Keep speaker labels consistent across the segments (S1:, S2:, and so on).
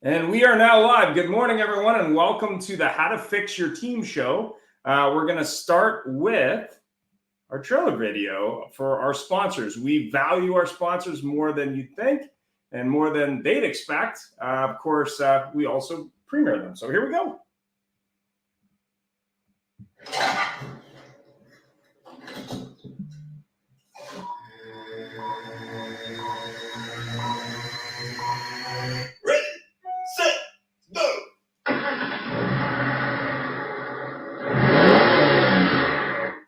S1: And we are now live. Good morning, everyone, and welcome to the How to Fix Your Team show. We're going to start with our trailer video for our sponsors. We value our sponsors more than you'd think and more than they'd expect. Of course, we also premiere them. So here we go.
S2: Ready, set, go!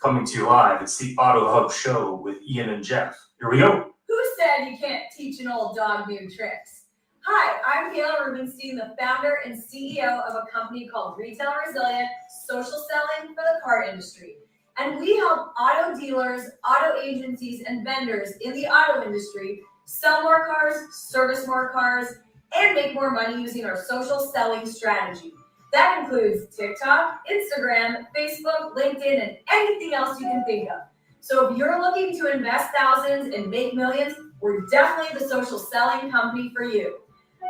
S2: Coming to you live, it's the AutoHub show with Ian and Jeff. Here we go.
S3: Who said you can't teach an old dog new tricks? Hi, I'm Kayla Rubenstein, the founder and CEO of a company called Retail Resilient Social Selling for the Car Industry. And we help auto dealers, auto agencies, and vendors in the auto industry sell more cars, service more cars, and make more money using our social selling strategy. That includes TikTok, Instagram, Facebook, LinkedIn, and anything else you can think of. So if you're looking to invest thousands and make millions, we're definitely the social selling company for you.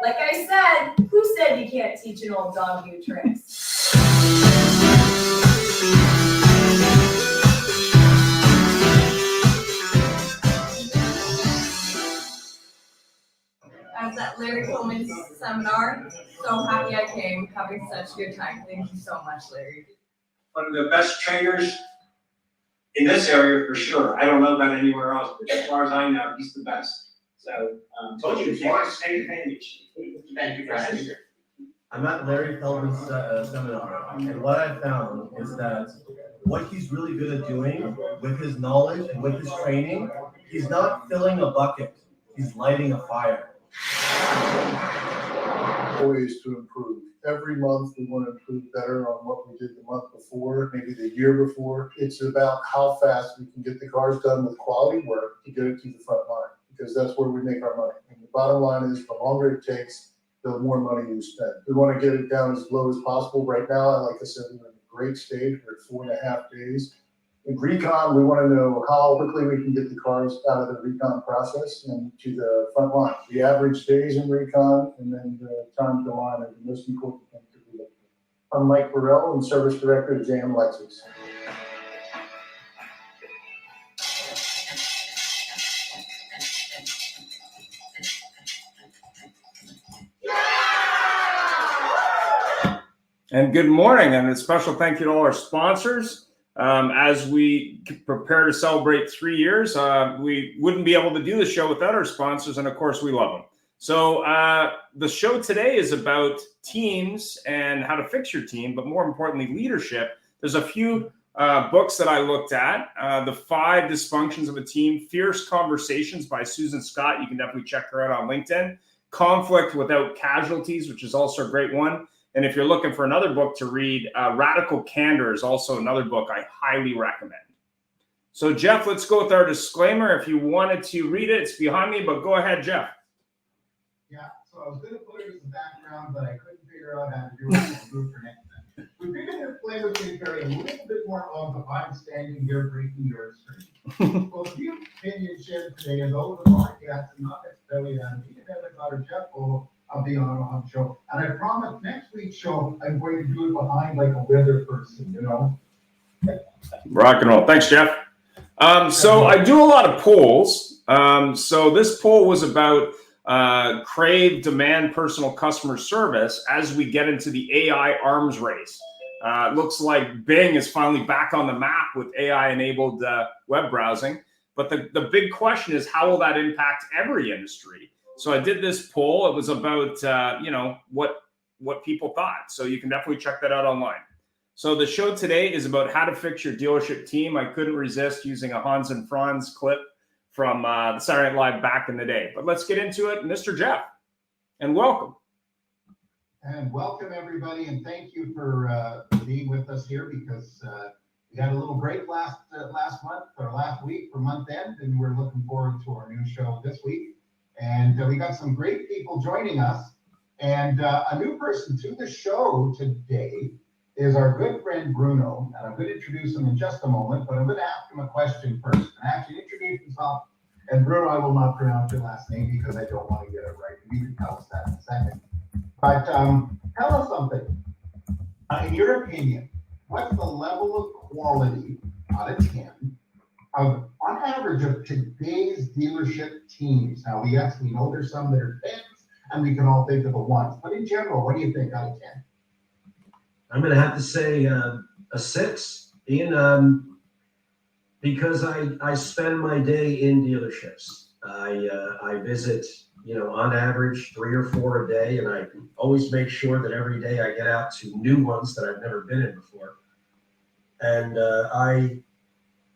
S3: Like I said, who said you can't teach an old dog new tricks?
S4: I was at Larry Coleman's seminar. So happy I came, having such a good time. Thank you so much, Larry.
S5: One of the best trainers in this area for sure. I don't know about anywhere else, but as far as I know, he's the best. So, told you before, take advantage. Thank you for having me.
S6: I'm at Larry Feldman's seminar, and what I found is that what he's really good at doing with his knowledge and with his training, he's not filling a bucket, he's lighting a fire.
S7: Always to improve. Every month we want to improve better on what we did the month before, maybe the year before. It's about how fast we can get the cars done with quality work to get it to the front line, because that's where we make our money. And the bottom line is the longer it takes, the more money you spend. We want to get it down as low as possible. Right now, like I said, we're in a great stage. We're at 4.5 days. In recon, we want to know how quickly we can get the cars out of the recon process and to the front line. The average days in recon and then the time to line are the most important thing to be looking at. I'm Mike Burrell, and Service Director at JM Lexus.
S1: And good morning, and a special thank you to all our sponsors. As we prepare to celebrate 3 years, we wouldn't be able to do the show without our sponsors, and of course, we love them. So the show today is about teams and how to fix your team, but more importantly, leadership. There's a few books that I looked at. The 5 Dysfunctions of a Team, Fierce Conversations by Susan Scott. You can definitely check her out on LinkedIn. Conflict Without Casualties, which is also a great one. And if you're looking for another book to read, Radical Candor is also another book I highly recommend. So, Jeff, let's go with our disclaimer. If you wanted to read it, it's behind me, but go ahead, Jeff.
S8: Yeah, so I was going to put it as a background, but I couldn't figure out how to do it. I'll do it for next time. We figured the disclaimer was going to carry a little bit more of the I'm standing here breaking your screen. Well, the opinion shared today is over the podcast and not necessarily on me, or Jeff of the AutoHub show. And I promise next week's show, I'm going to do it behind like a weather person, you know?
S1: Rock and roll. Thanks, Jeff. So I do a lot of polls. So this poll was about crave, demand, personal customer service as we get into the AI arms race. It looks like Bing is finally back on the map with AI-enabled web browsing. But the big question is, how will that impact every industry? So I did this poll. It was about, what people thought. So you can definitely check that out online. So the show today is about how to fix your dealership team. I couldn't resist using a Hans and Franz clip from the Saturday Night Live back in the day. But let's get into it. Mr. Jeff, and welcome.
S8: And welcome, everybody, and thank you for being with us here, because we had a little break last month or last week for month end, and we're looking forward to our new show this week. And we got some great people joining us, and a new person to the show today is our good friend Bruno, and I'm going to introduce him in just a moment, but I'm going to ask him a question first. And actually introduce himself, and Bruno, I will not pronounce your last name because I don't want to get it right. You can tell us that in a second. But tell us something. In your opinion, what's the level of quality out of 10 of, on average, of today's dealership teams? Now, yes, we know there's some that are 10s, and we can all think of the ones. But in general, what do you think out of 10?
S9: I'm going to have to say a 6, Ian, because I spend my day in dealerships. I visit, on average 3 or 4 a day, and I always make sure that every day I get out to new ones that I've never been in before. And I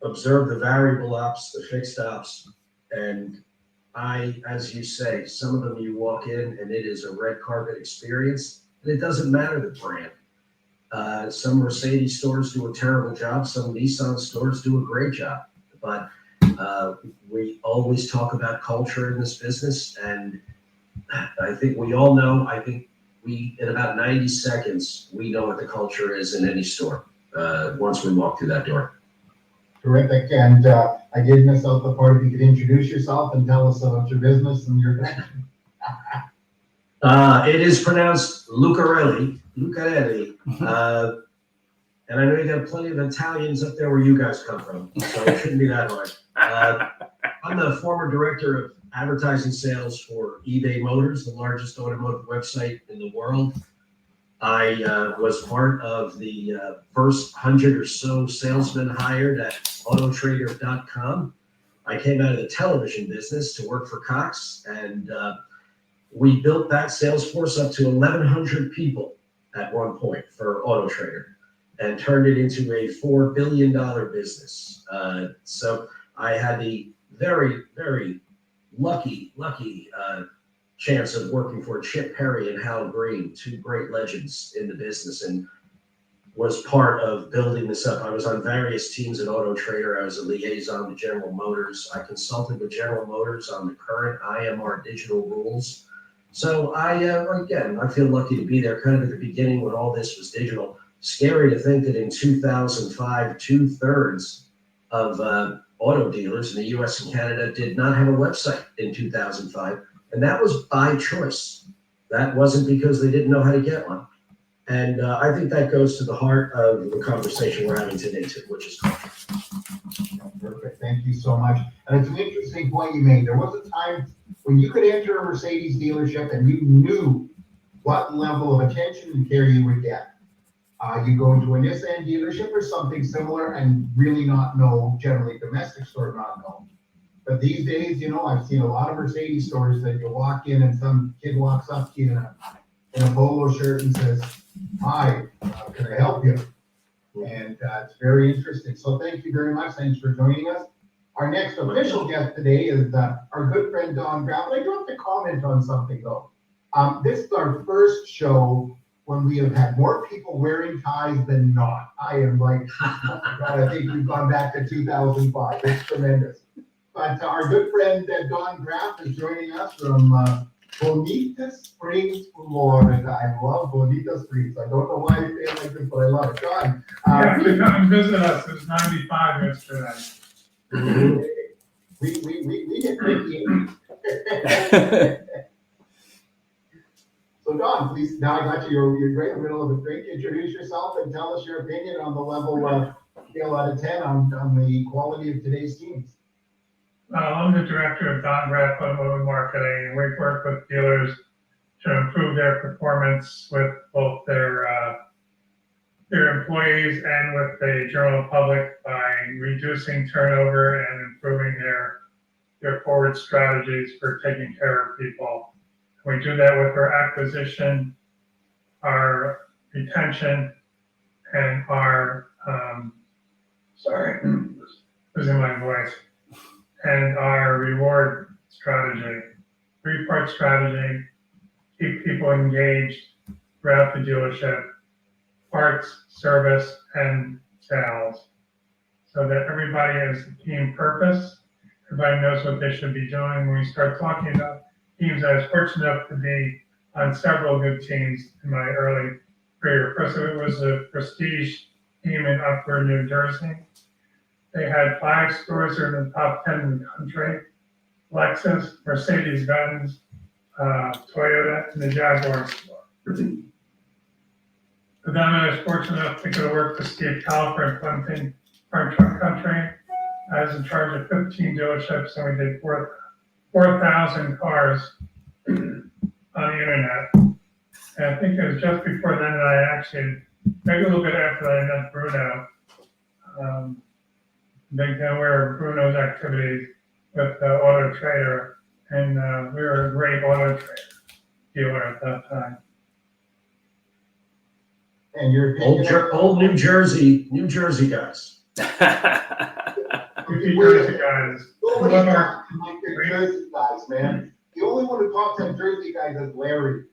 S9: observe the variable ops, the fixed ops, and as you say, some of them you walk in and it is a red carpet experience, and it doesn't matter the brand. Some Mercedes stores do a terrible job. Some Nissan stores do a great job. But we always talk about culture in this business. And I think we all know, in about 90 seconds, we know what the culture is in any store once we walk through that door.
S8: Terrific. And I did miss out the part if you could introduce yourself and tell us about your business and your connection.
S9: It is pronounced Lucarelli. And I know you got plenty of Italians up there where you guys come from, so it shouldn't be that hard. I'm the former director of advertising sales for eBay Motors, the largest automotive website in the world. I was part of the first 100 or so salesmen hired at autotrader.com. I came out of the television business to work for Cox, and we built that sales force up to 1,100 people at one point for AutoTrader and turned it into a $4 billion business. So I had the very, very lucky chance of working for Chip Perry and Hal Green, 2 great legends in the business, and was part of building this up. I was on various teams at AutoTrader. I was a liaison to General Motors. I consulted with General Motors on the current IMR digital rules. So I feel lucky to be there kind of at the beginning when all this was digital. Scary to think that in 2005, 2/3 of auto dealers in the US and Canada did not have a website in 2005. And that was by choice. That wasn't because they didn't know how to get one. And I think that goes to the heart of the conversation we're having today, too, which is culture.
S8: Perfect. Thank you so much. And it's an interesting point you made. There was a time when you could enter a Mercedes dealership and you knew what level of attention and care you would get. You go into a Nissan dealership or something similar and really not know, generally domestic store not know. But these days, I've seen a lot of Mercedes stores that you walk in and some kid walks up to you in a polo shirt and says, "Hi, can I help you?" And it's very interesting. So thank you very much. Thanks for joining us. Our next official guest today is our good friend Don Graff. I do have to comment on something though. This is our first show when we have had more people wearing ties than not. I am like, oh my God, I think we've gone back to 2005. It's tremendous. But our good friend Don Graff is joining us from Bonita Springs, Florida. I love Bonita Springs. I don't know why I say it like this, but I love it. Don.
S10: Yeah, to come and visit us. It was 95 yesterday.
S8: We get tricky. So Don, please, now I got you, you're great in the middle of a drink. Introduce yourself and tell us your opinion on the level of scale out of 10 on the quality of today's teams.
S10: I'm the director of Don Graff Automotive Marketing, and we work with dealers to improve their performance with both their employees and with the general public by reducing turnover and improving their forward strategies for taking care of people. We do that with our acquisition, our retention, and our losing my voice, and our reward strategy. 3-part strategy: keep people engaged throughout the dealership, parts, service, and sales, so that everybody has a team purpose. Everybody knows what they should be doing. When we start talking about teams, I was fortunate enough to be on several good teams in my early career. First, it was a prestige team in Upper New Jersey. They had 5 stores that are in the top 10 in the country: Lexus, Mercedes-Benz, Toyota, and the Jaguar store. But then I was fortunate enough to go to work for Steve Caliper in Farm Truck Country. I was in charge of 15 dealerships, and we did 4,000 cars on the internet. And I think it was just before then that I actually, maybe a little bit after that, I met Bruno. Became aware of Bruno's activities with Auto Trader, and we were a great Auto Trader dealer at that time.
S8: And your opinion?
S9: Old New Jersey guys.
S10: New Jersey guys.
S8: Nobody talks like the Jersey guys, man. The only one who talks on Jersey guys is Larry.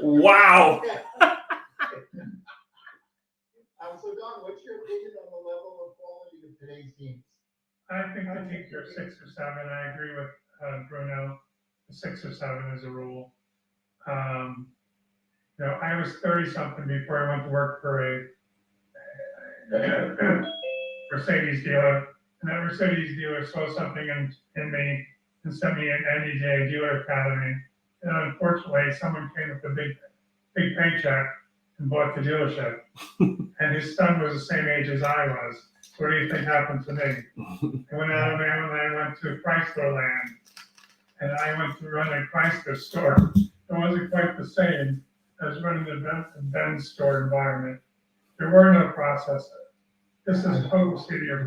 S1: Wow.
S8: So Don, what's your opinion on the level of quality of today's teams?
S10: I think the teams are 6 or 7. I agree with Bruno. 6 or 7 is a rule. I was 30 something before I went to work for a Mercedes dealer, and that Mercedes dealer saw something in me and sent me an NIADA dealer academy. And unfortunately, someone came with a big paycheck and bought the dealership. And his son was the same age as I was. So what do you think happened to me? I went out of there and I went to Chrysler land. And I went to run a Chrysler store. It wasn't quite the same as running the Benz store environment. There were no processes. This is total city of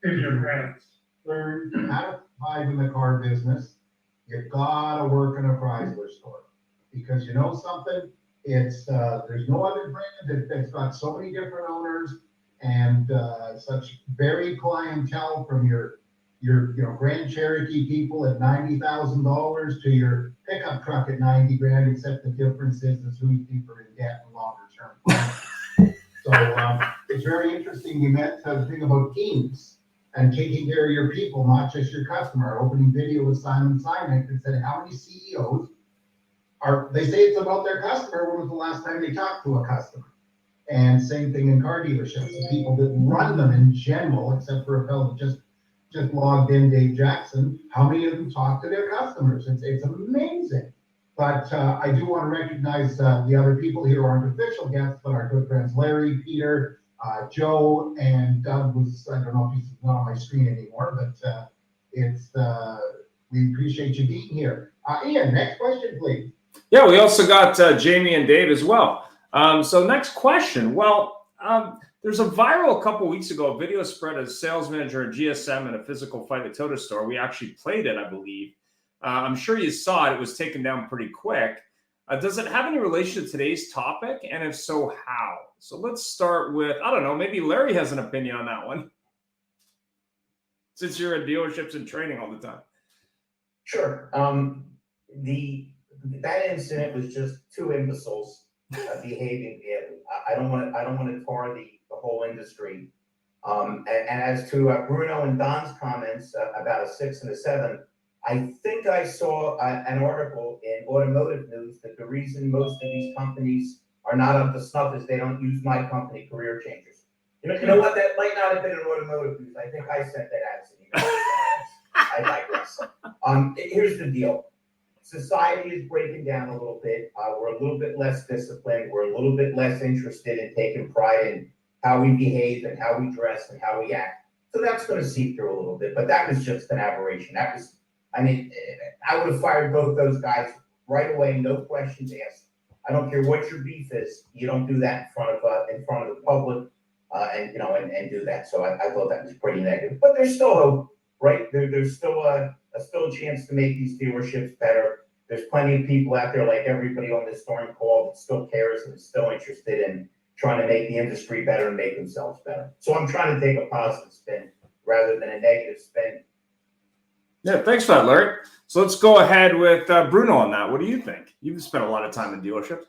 S10: grants.
S8: They're out of 5 in the car business. You gotta work in a Chrysler store. Because you know something? It's there's no other brand that's got so many different owners and such varied clientele from your Grand Cherokee people at $90,000 to your pickup truck at 90 grand, except the difference is who's deeper in debt and longer term. So it's very interesting. You meant the thing about teams and taking care of your people, not just your customer. Our opening video with Simon Sinek that said how many CEOs they say it's about their customer. When was the last time they talked to a customer? And same thing in car dealerships. The people that run them in general, except for a fellow that just logged in, Dave Jackson, how many of them talk to their customers? It's amazing. But I do want to recognize the other people here who aren't official guests, but our good friends Larry, Peter, Joe, and Doug I don't know if he's not on my screen anymore, but we appreciate you being here. Ian, next question, please.
S1: Yeah, we also got Jamie and Dave as well. So next question. Well, there's a viral a couple weeks ago video spread as a sales manager at GSM in a physical Fight at Total store. We actually played it, I believe. I'm sure you saw it. It was taken down pretty quick. Does it have any relation to today's topic? And if so, how? So let's start with, I don't know, maybe Larry has an opinion on that one, since you're in dealerships and training all the time.
S11: Sure. That incident was just 2 imbeciles behaving badly. I don't want to tar the whole industry. And as to Bruno and Don's comments about a 6 and a 7, I think I saw an article in Automotive News that the reason most of these companies are not up to snuff is they don't use my company, Career Changers. You know what? That might not have been in Automotive News. I think I sent that out to you. I digress. Here's the deal. Society is breaking down a little bit. We're a little bit less disciplined. We're a little bit less interested in taking pride in how we behave and how we dress and how we act. So that's going to seep through a little bit. But that was just an aberration. I would have fired both those guys right away, no questions asked. I don't care what your beef is. You don't do that in front of the public, and do that. So I thought that was pretty negative. But there's still hope, right? There's still a chance to make these dealerships better. There's plenty of people out there, like everybody on this storm call, that still cares and is still interested in trying to make the industry better and make themselves better. So I'm trying to take a positive spin rather than a negative spin.
S1: Yeah, thanks for that, Larry. So let's go ahead with Bruno on that. What do you think? You've spent a lot of time in dealerships.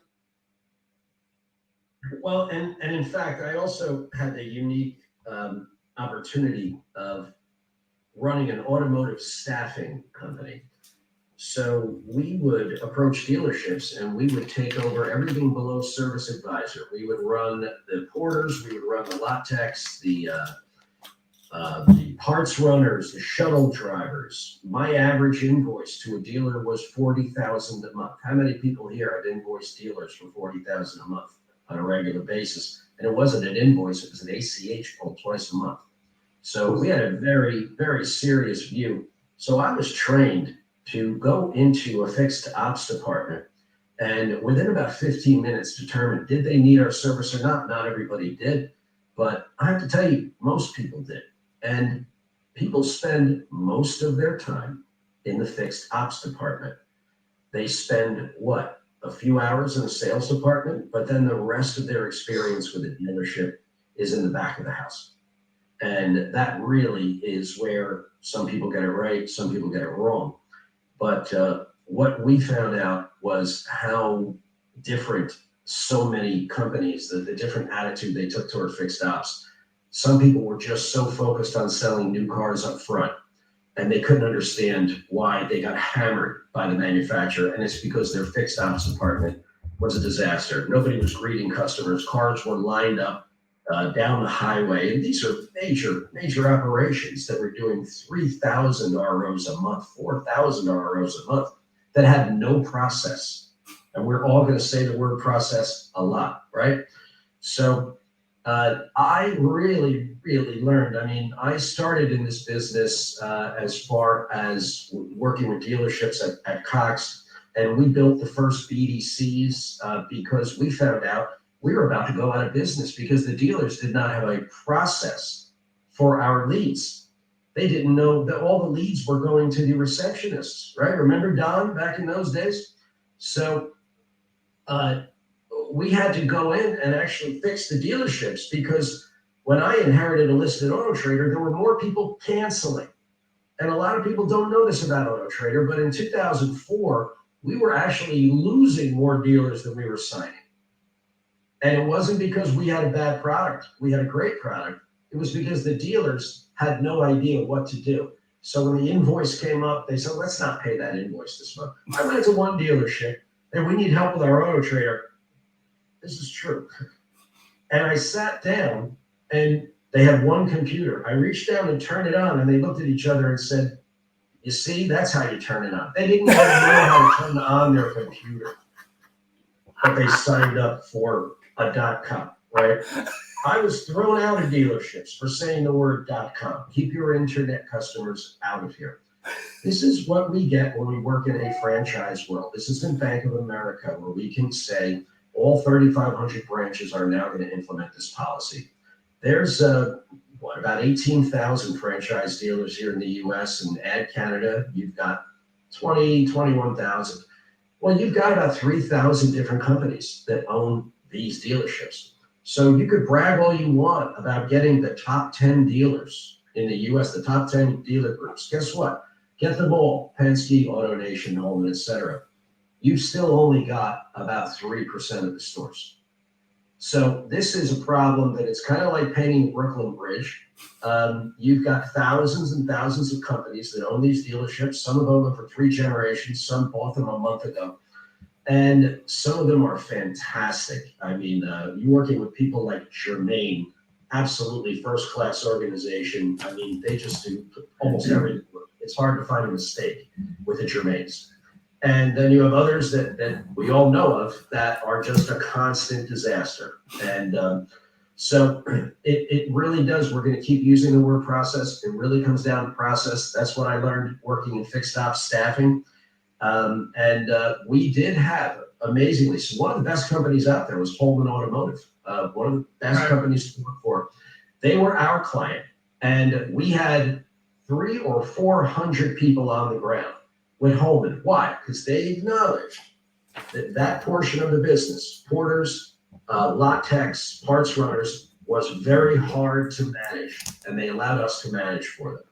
S9: Well, and in fact, I also had a unique opportunity of running an automotive staffing company. So we would approach dealerships and we would take over everything below service advisor. We would run the porters, we would run the lot techs, the the parts runners, the shuttle drivers. My average invoice to a dealer was $40,000 a month. How many people here have invoiced dealers for $40,000 a month on a regular basis? And it wasn't an invoice, it was an ACH pull twice a month. So we had a very, very serious view. So I was trained to go into a fixed ops department and within about 15 minutes determine, did they need our service or not? Not everybody did, but I have to tell you, most people did. And people spend most of their time in the fixed ops department. They spend what? A few hours in the sales department, but then the rest of their experience with the dealership is in the back of the house. And that really is where some people get it right, some people get it wrong. But what we found out was how different so many companies, the different attitude they took toward fixed ops. Some people were just so focused on selling new cars up front, and they couldn't understand why they got hammered by the manufacturer. And it's because their fixed ops department was a disaster. Nobody was greeting customers. Cars were lined up down the highway. And these are major operations that were doing 3,000 ROs a month, 4,000 ROs a month that had no process. And we're all going to say the word process a lot, right? So I really learned. I mean, I started in this business as far as working with dealerships at Cox, and we built the first BDCs because we found out we were about to go out of business because the dealers did not have a process for our leads. They didn't know that all the leads were going to the receptionists, right? Remember Don back in those days? So we had to go in and actually fix the dealerships because when I inherited a listed Auto Trader, there were more people canceling. And a lot of people don't know this about Auto Trader, but in 2004, we were actually losing more dealers than we were signing. And it wasn't because we had a bad product. We had a great product. It was because the dealers had no idea what to do. So when the invoice came up, they said, let's not pay that invoice this month. I went to one dealership and we need help with our Auto Trader. This is true. And I sat down and they had one computer. I reached down and turned it on and they looked at each other and said, you see, that's how you turn it on. They didn't even know how to turn on their computer, but they signed up for a .com, right? I was thrown out of dealerships for saying the word .com. Keep your internet customers out of here. This is what we get when we work in a franchise world. This isn't Bank of America where we can say all 3,500 branches are now going to implement this policy. There's about 18,000 franchise dealers here in the US, and add Canada, you've got 21,000. Well, you've got about 3,000 different companies that own these dealerships. So you could brag all you want about getting the top 10 dealers in the US, the top 10 dealer groups. Guess what? Get them all, Penske, AutoNation, Holman, etc. You've still only got about 3% of the stores. So this is a problem that it's kind of like painting Brooklyn Bridge. You've got thousands and thousands of companies that own these dealerships. Some have owned them for 3 generations. Some bought them a month ago. And some of them are fantastic. I mean, you're working with people like Germain, absolutely first-class organization. I mean, they just do almost everything. It's hard to find a mistake with the Germains. And then you have others that we all know of that are just a constant disaster. And so it really does. We're going to keep using the word process. It really comes down to process. That's what I learned working in fixed ops staffing. We did have, amazingly, so one of the best companies out there was Holman Automotive, one of the best companies to work for. They were our client, and we had 300 or 400 people on the ground with Holman. Why? Because they acknowledged that portion of the business, porters, lot techs, parts runners, was very hard to manage, and they allowed us to manage for them,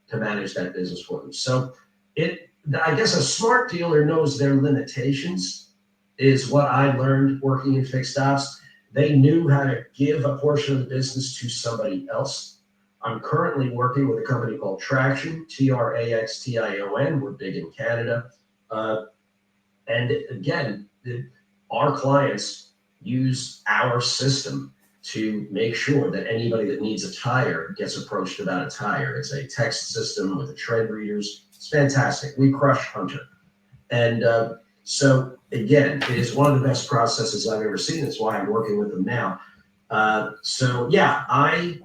S9: to manage that business for them. So I guess a smart dealer knows their limitations, is what I learned working in fixed ops. They knew how to give a portion of the business to somebody else. I'm currently working with a company called Traction, Traxtion. We're big in Canada. And again, our clients use our system. to make sure that anybody that needs a tire gets approached about a tire. It's a text system with the tread readers. It's fantastic. We crush Hunter. And so again, it is one of the best processes I've ever seen. That's why I'm working with them now. So yeah, I,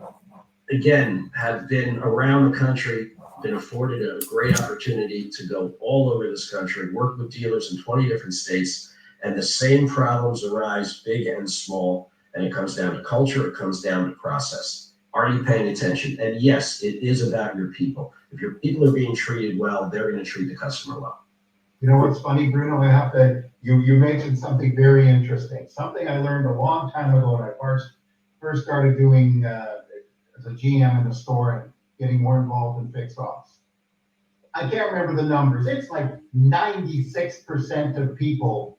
S9: again, have been around the country, been afforded a great opportunity to go all over this country, work with dealers in 20 different states, and the same problems arise, big and small, and it comes down to culture, it comes down to process. Are you paying attention? And yes, it is about your people. If your people are being treated well, they're going to treat the customer well.
S8: You know what's funny, Bruno? I have to, you mentioned something very interesting. Something I learned a long time ago when I first started doing, as a GM in the store and getting more involved in fixed ops. I can't remember the numbers. It's like 96% of people,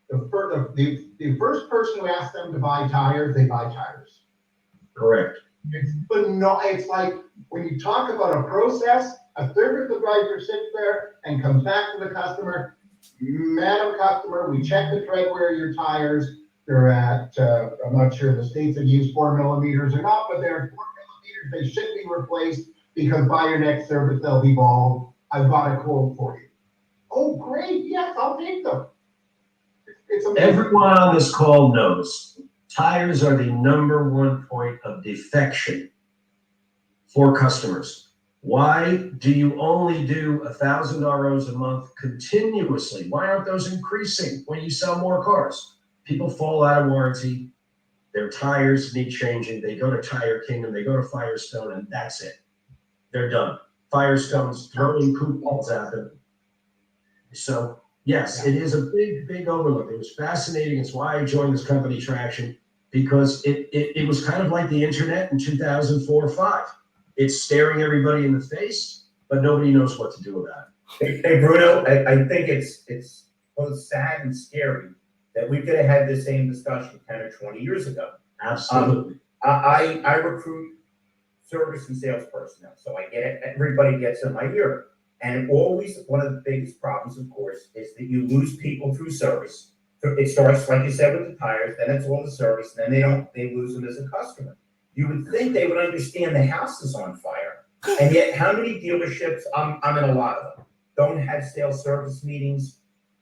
S8: the first person who asks them to buy tires, they buy tires.
S9: Correct.
S8: It's like, when you talk about a process, a third of the driver sits there and comes back to the customer. Madam customer, we check the tread wear of your tires. They're at, I'm not sure the states have used 4 millimeters or not, but they're 4 millimeters. They should be replaced because by your next service, they'll be bald. I've got a quote for you. Oh, great. Yes, I'll take them. It's amazing.
S9: Everyone on this call knows tires are the #1 point of defection for customers. Why do you only do 1,000 ROs a month continuously? Why aren't those increasing when you sell more cars? People fall out of warranty. Their tires need changing. They go to Tire Kingdom, they go to Firestone, and that's it. They're done. Firestone's throwing coupons at them. So yes, it is a big, big overlook. It was fascinating. It's why I joined this company, Traction, because it was kind of like the internet in 2004 or 5. It's staring everybody in the face, but nobody knows what to do about it.
S11: Hey Bruno, I think it's both sad and scary that we could have had the same discussion 10 or 20 years ago.
S9: Absolutely.
S11: I recruit service and sales personnel, so I get it. Everybody gets in my ear. And always one of the biggest problems, of course, is that you lose people through service. It starts, like you said, with the tires, then it's all the service, and then they lose them as a customer. You would think they would understand the house is on fire. And yet, how many dealerships, I'm in a lot of them, don't have sales service meetings,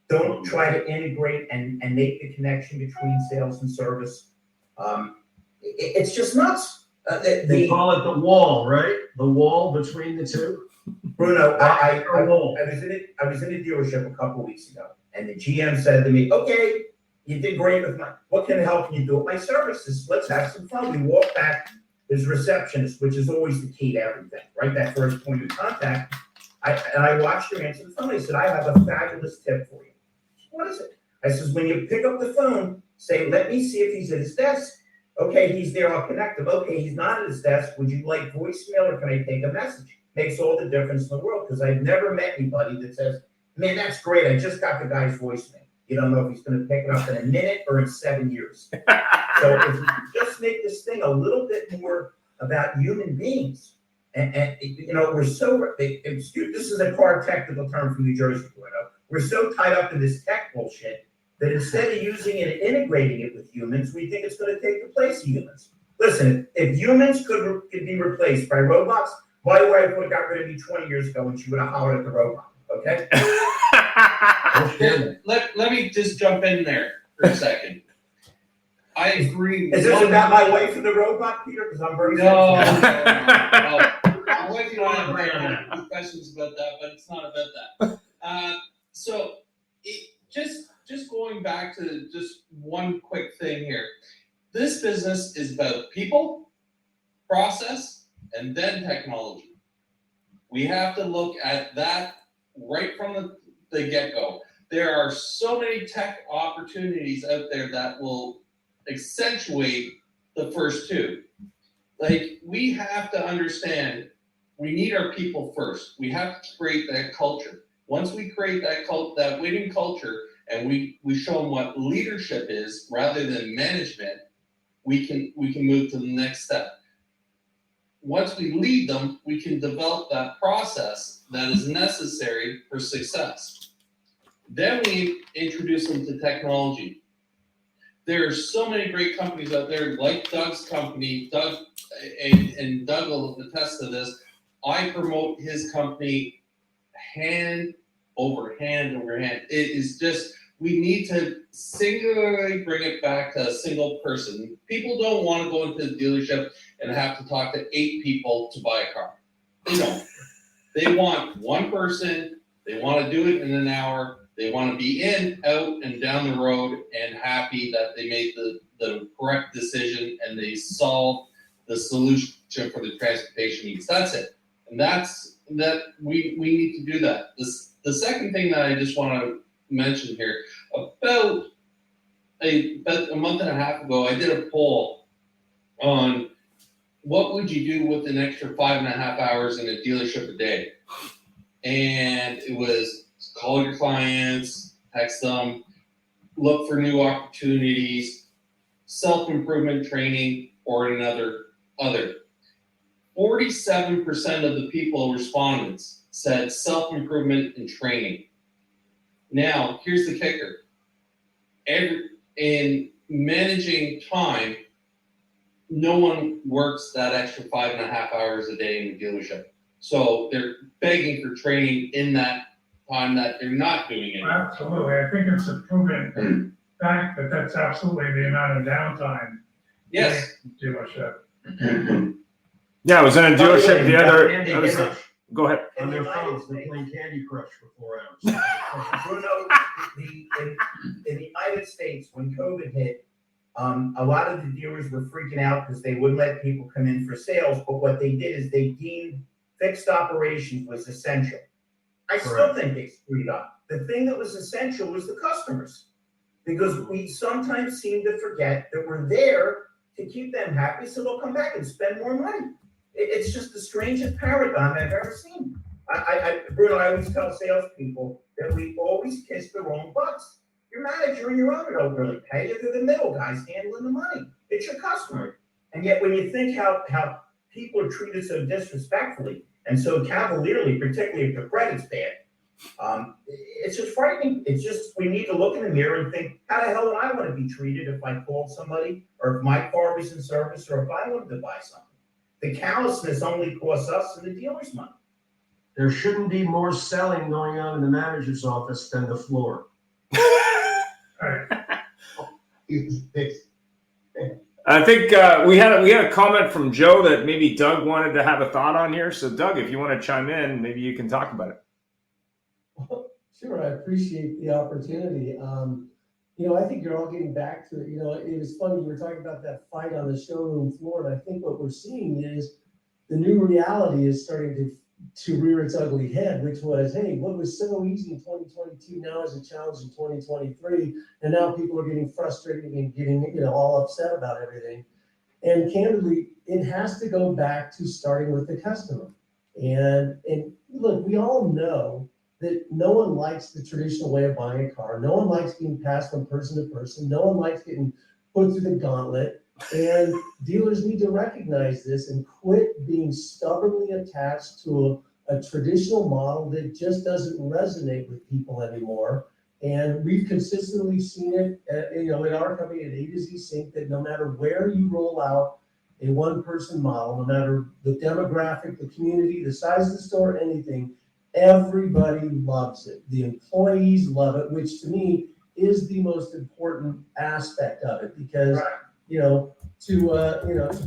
S11: don't try to integrate and make the connection between sales and service. It's just nuts.
S9: They call it the wall, right? The wall between the two.
S11: Bruno, I was in a dealership a couple weeks ago, and the GM said to me, "Okay, you did great with what can I help you do with my services? Let's have some fun." We walked back, his receptionist, which is always the key to everything, right? That first point of contact. I watched her answer the phone. I said, "I have a fabulous tip for you." "What is it?" I says, "When you pick up the phone, say, 'Let me see if he's at his desk.' Okay, he's there, I'll connect him. Okay, he's not at his desk. Would you like voicemail or can I take a message?" Makes all the difference in the world, because I've never met anybody that says, "Man, that's great. I just got the guy's voicemail." You don't know if he's going to pick it up in a minute or in 7 years. So if we just make this thing a little bit more about human beings, and we're so, this is a car technical term from New Jersey, we're so tied up in this tech bullshit that instead of using it and integrating it with humans, we think it's going to take the place of humans. Listen, if humans could be replaced by robots, my wife would have got rid of me 20 years ago when she would have hollered at the robot, okay?
S12: Let me just jump in there for a second. I agree.
S11: Is this about my wife and the robot, Peter? Because I'm very
S12: No. My wife and I have very questions about that, but it's not about that. So just going back to just one quick thing here. This business is about people, process, and then technology. We have to look at that right from the get-go. There are so many tech opportunities out there that will accentuate the first two. Like, we have to understand, we need our people first. We have to create that culture. Once we create that winning culture, and we show them what leadership is rather than management, we can move to the next step. Once we lead them, we can develop that process that is necessary for success. Then we introduce them to technology. There are so many great companies out there, like Doug's company. Doug and Doug will attest to this. I promote his company hand over hand over hand. It is just, we need to singularly bring it back to a single person. People don't want to go into the dealership and have to talk to 8 people to buy a car. They don't. They want one person. They want to do it in an hour. They want to be in, out, and down the road and happy that they made the correct decision and they solved the solution for the transportation needs. That's it. And we need to do that. The second thing that I just want to mention here, about a month and a half ago, I did a poll on what would you do with an extra 5.5 hours in a dealership a day? And it was call your clients, text them, look for new opportunities, self-improvement training, or another. 47% of the respondents said self-improvement and training. Now, here's the kicker. In managing time, no one works that extra 5.5 hours a day in the dealership. So they're begging for training in that time that they're not doing it.
S10: Absolutely. I think it's a proven fact that that's absolutely the amount of downtime.
S12: Yes.
S10: in a dealership.
S1: Yeah, I was in a dealership the other. Go ahead.
S9: On their phones, they're playing Candy Crush for 4 hours.
S11: Bruno, in the United States, when COVID hit, a lot of the dealers were freaking out because they wouldn't let people come in for sales. But what they did is they deemed fixed operations was essential. I still think they screwed up. The thing that was essential was the customers, because we sometimes seem to forget that we're there to keep them happy so they'll come back and spend more money. It's just the strangest paradigm I've ever seen. Bruno, I always tell salespeople that we always kiss the wrong butts. Your manager and your owner don't really pay you. They're the middle guys handling the money. It's your customer. And yet when you think how people are treated so disrespectfully and so cavalierly, particularly if the credit's bad, it's just frightening. It's just, we need to look in the mirror and think, how the hell would I want to be treated if I called somebody, or if my car was in service, or if I wanted to buy something? The callousness only costs us and the dealer's money.
S9: There shouldn't be more selling going on in the manager's office than the floor.
S1: I think we had a comment from Joe that maybe Doug wanted to have a thought on here. So Doug, if you want to chime in, maybe you can talk about it.
S13: Sure, I appreciate the opportunity. I think you're all getting back to it. It was funny, you were talking about that fight on the showroom floor, and I think what we're seeing is the new reality is starting to rear its ugly head, which was, hey, what was so easy in 2022 now is a challenge in 2023, and now people are getting frustrated and getting all upset about everything. And candidly, it has to go back to starting with the customer. And look, we all know that no one likes the traditional way of buying a car. No one likes being passed from person to person. No one likes getting put through the gauntlet. And dealers need to recognize this and quit being stubbornly attached to a traditional model that just doesn't resonate with people anymore. And we've consistently seen it, in our company at A to Z Sync, that no matter where you roll out a one-person model, no matter the demographic, the community, the size of the store, anything, everybody loves it. The employees love it, which to me is the most important aspect of it, because to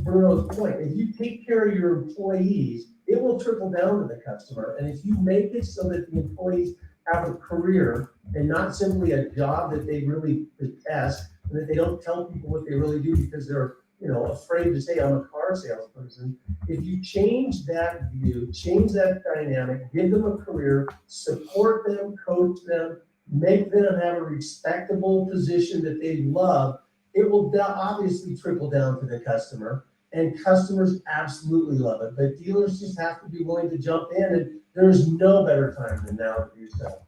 S13: Bruno's point, if you take care of your employees, it will trickle down to the customer. And if you make it so that the employees have a career and not simply a job that they really detest, and that they don't tell people what they really do because they're afraid to say I'm a car salesperson. If you change that view, change that dynamic, give them a career, support them, coach them, make them have a respectable position that they love, it will obviously trickle down to the customer, and customers absolutely love it. But dealers just have to be willing to jump in, and there's no better time than now to do so.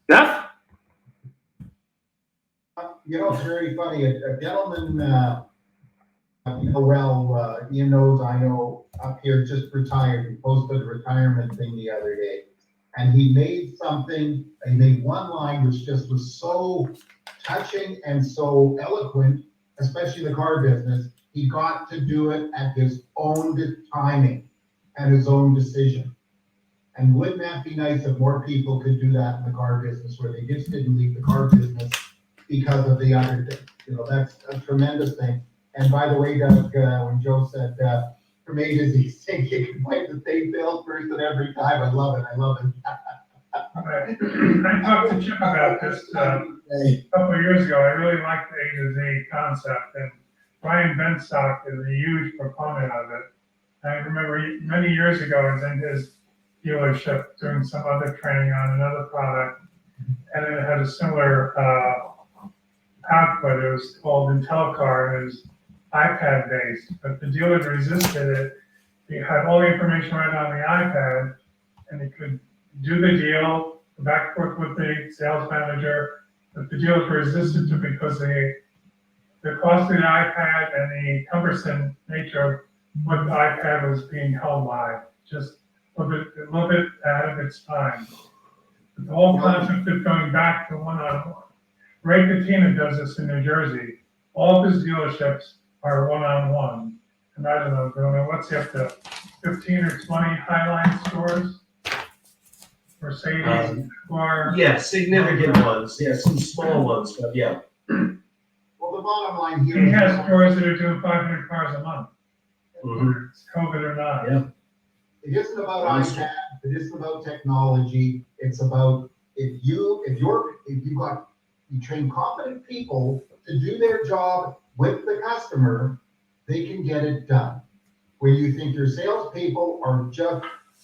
S1: Yeah.
S8: It's very funny. A gentleman, Ian knows, I know, up here just retired. He posted a retirement thing the other day, and he made one line which just was so touching and so eloquent, especially the car business. He got to do it at his own timing and his own decision. And wouldn't that be nice if more people could do that in the car business, where they just didn't leave the car business because of the other thing? You know, that's a tremendous thing. And by the way, Doug, when Joe said, from A to Z, think you can find the same salesperson every time. I love it. I love it.
S10: I talked to Chip about this a couple of years ago. I really liked the A to Z concept, and Brian Benstock is a huge proponent of it. I remember many years ago, I was in his dealership doing some other training on another product, and it had a similar output. It was called IntelliCar, and it was iPad based, but the dealers resisted it. He had all the information right on the iPad, and he could do the deal, go back and forth with the sales manager, but the dealers resisted it because the cost of the iPad and the cumbersome nature of what the iPad was being held by, just a little bit ahead of its time. But the whole concept of going back to one-on-one. Ray Katina does this in New Jersey. All of his dealerships are one-on-one. And I don't know, Bruno, what's he up to? 15 or 20 Highline stores? Mercedes, Jaguar?
S9: Yeah, significant ones. Yeah, some small ones, but yeah.
S8: Well, the bottom line here.
S10: He has stores that are doing 500 cars a month.
S9: Mhm.
S10: It's COVID or not.
S9: Yeah.
S8: It isn't about iPad, it isn't about technology, it's about you train competent people to do their job with the customer, they can get it done. Where you think your salespeople are just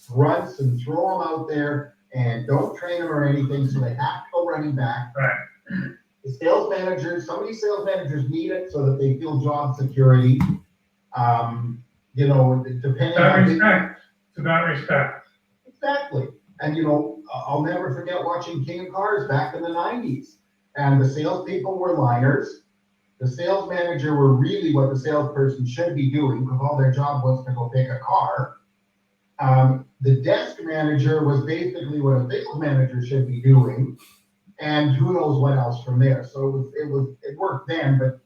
S8: grunts and throw them out there and don't train them or anything, so they have to go running back.
S10: Right.
S8: The sales managers, some of these sales managers need it so that they feel job security. You know, depending
S10: About
S8: on.
S10: respect. It's about respect.
S8: Exactly. And you know, I'll never forget watching King of Cars back in the 90s. And the salespeople were liners. The sales manager were really what the salesperson should be doing, because all their job was to go pick a car. The desk manager was basically what a sales manager should be doing. And who knows what else from there. So it worked then, but